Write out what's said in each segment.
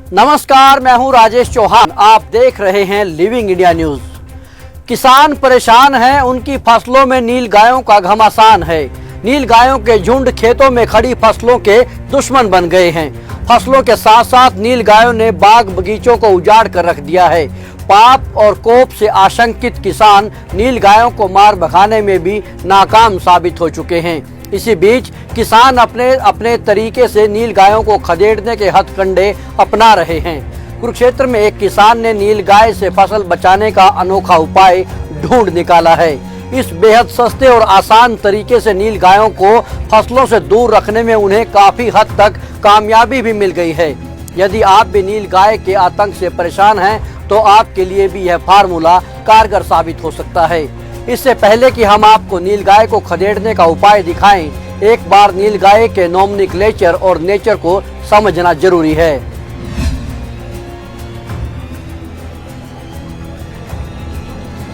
नमस्कार, मैं हूं राजेश चौहान। आप देख रहे हैं लिविंग इंडिया न्यूज। किसान परेशान हैं, उनकी फसलों में नील गायों का घमासान है। नील गायों के झुंड खेतों में खड़ी फसलों के दुश्मन बन गए हैं। फसलों के साथ साथ नील गायों ने बाग बगीचों को उजाड़ कर रख दिया है। पाप और कोप से आशंकित किसान नील गायों को मार भगाने में भी नाकाम साबित हो चुके हैं। इसी बीच किसान अपने तरीके से नील गायों को खदेड़ने के हथकंडे अपना रहे हैं। कुरुक्षेत्र में एक किसान ने नील गाय से फसल बचाने का अनोखा उपाय ढूंढ निकाला है। इस बेहद सस्ते और आसान तरीके से नील गायों को फसलों से दूर रखने में उन्हें काफी हद तक कामयाबी भी मिल गई है। यदि आप भी नील गाय के आतंक से परेशान हैं तो आपके लिए भी यह फार्मूला कारगर साबित हो सकता है। इससे पहले कि हम आपको नील गाय को खदेड़ने का उपाय दिखाएं, एक बार नील गाय के नोमेनक्लेचर और नेचर को समझना जरूरी है।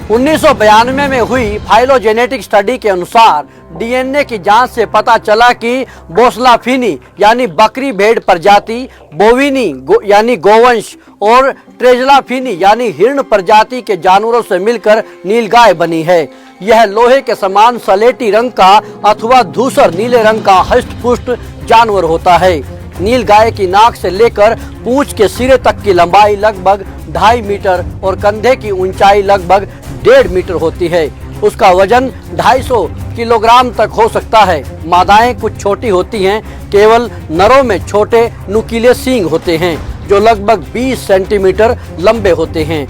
1992 में हुई फाइलोजेनेटिक स्टडी के अनुसार डीएनए की जांच से पता चला कि बोसलाफिनी यानी बकरी भेड़ प्रजाति, बोविनी यानी गोवंश और ट्रेजलाफिनी यानी हिरण प्रजाति के जानवरों से मिलकर नीलगाय बनी है। यह लोहे के समान सलेटी रंग का अथवा धूसर नीले रंग का हष्ट-पुष्ट जानवर होता है। नीलगाय की नाक से लेकर पूंछ के सिरे तक की लंबाई लगभग 2.5 मीटर और कंधे की ऊंचाई लगभग 1.5 मीटर होती है। उसका वजन 250 किलोग्राम तक हो सकता है। मादाएं कुछ छोटी होती हैं, केवल नरों में छोटे नुकीले सींग होते हैं जो लगभग 20 सेंटीमीटर लंबे होते हैं।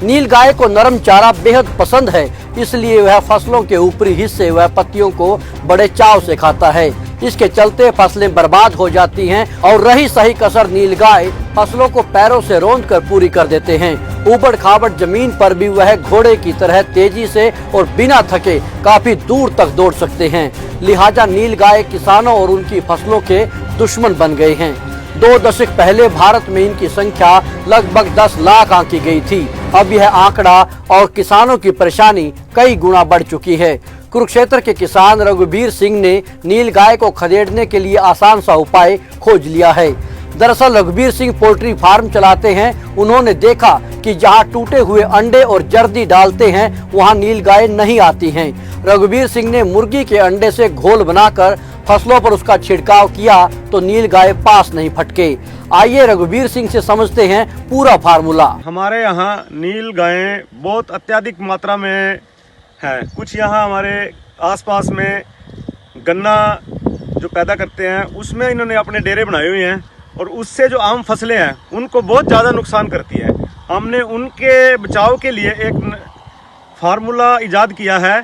नीलगाय को नरम चारा बेहद पसंद है, इसलिए वह फसलों के ऊपरी हिस्से व पत्तियों को बड़े चाव से खाता है। इसके चलते फसलें बर्बाद हो जाती हैं और रही सही कसर नीलगाय फसलों को पैरों से रौंदकर पूरी कर देते हैं। ऊबड़ खाबड़ जमीन पर भी वह घोड़े की तरह तेजी से और बिना थके काफी दूर तक दौड़ सकते हैं। लिहाजा नीलगाय किसानों और उनकी फसलों के दुश्मन बन गए हैं। 2 दशक पहले भारत में इनकी संख्या लगभग 10 लाख आंकी गई थी। अब यह आंकड़ा और किसानों की परेशानी कई गुना बढ़ चुकी है। कुरुक्षेत्र के किसान रघुवीर सिंह ने नीलगाय को खदेड़ने के लिए आसान सा उपाय खोज लिया है। दरअसल रघुवीर सिंह पोल्ट्री फार्म चलाते हैं। उन्होंने देखा कि जहां टूटे हुए अंडे और जर्दी डालते हैं वहां नीलगाय नहीं आती हैं। रघुवीर सिंह ने मुर्गी के अंडे से घोल बनाकर फसलों पर उसका छिड़काव किया तो नीलगाय पास नहीं फटके। आइए रघुवीर सिंह से समझते हैं पूरा फार्मूला। हमारे यहाँ नील गायें बहुत अत्यधिक मात्रा में है। कुछ यहाँ हमारे आसपास में गन्ना जो पैदा करते हैं उसमें इन्होंने अपने डेरे बनाए हुए हैं और उससे जो आम फसलें हैं उनको बहुत ज़्यादा नुकसान करती है। हमने उनके बचाव के लिए एक फार्मूला इजाद किया है।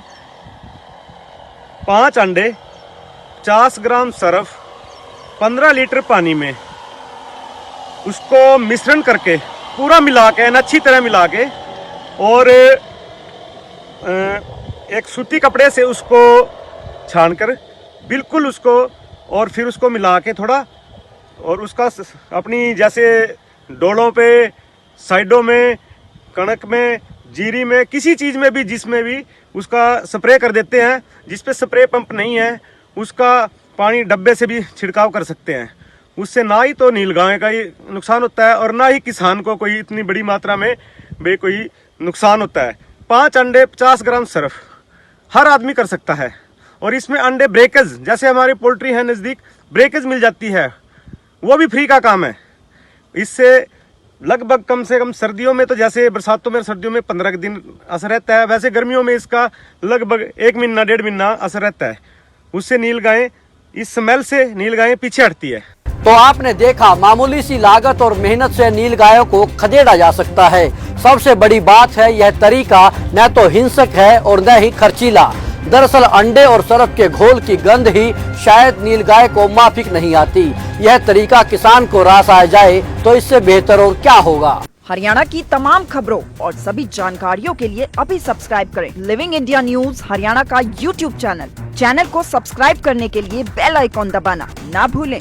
5 अंडे, 50 ग्राम सरफ, 15 लीटर पानी में उसको मिश्रण करके पूरा मिला के अच्छी तरह मिला के और एक सूती कपड़े से उसको छानकर बिल्कुल उसको और फिर उसको मिला के थोड़ा और उसका अपनी जैसे डोलों पे, साइडों में, कणक में, जीरी में, किसी चीज़ में भी जिसमें भी उसका स्प्रे कर देते हैं। जिस पे स्प्रे पंप नहीं है उसका पानी डब्बे से भी छिड़काव कर सकते हैं। उससे ना ही तो नीलगाय का ही नुकसान होता है और ना ही किसान को कोई इतनी बड़ी मात्रा में कोई नुकसान होता है। 5 अंडे, 50 ग्राम सरफ हर आदमी कर सकता है। और इसमें अंडे ब्रेकेज, जैसे हमारी पोल्ट्री है नज़दीक, ब्रेकेज मिल जाती है, वो भी फ्री का काम है। इससे लगभग कम से कम सर्दियों में तो जैसे बरसातों में सर्दियों में 15 दिन असर रहता है, वैसे गर्मियों में इसका लगभग 1 महीना 1.5 महीना असर रहता है। उससे नीलगायें, इस स्मेल से नीलगायें पीछे हटती है। तो आपने देखा, मामूली सी लागत और मेहनत से नीलगायों को खदेड़ा जा सकता है। सबसे बड़ी बात है यह तरीका न तो हिंसक है और न ही खर्चीला। दरअसल अंडे और सरफ के घोल की गंध ही शायद नीलगाय को माफिक नहीं आती। यह तरीका किसान को रास आ जाए तो इससे बेहतर और क्या होगा। हरियाणा की तमाम खबरों और सभी जानकारियों के लिए अभी सब्सक्राइब करें लिविंग इंडिया न्यूज हरियाणा का यूट्यूब चैनल को सब्सक्राइब करने के लिए बेल आइकॉन दबाना ना भूलें।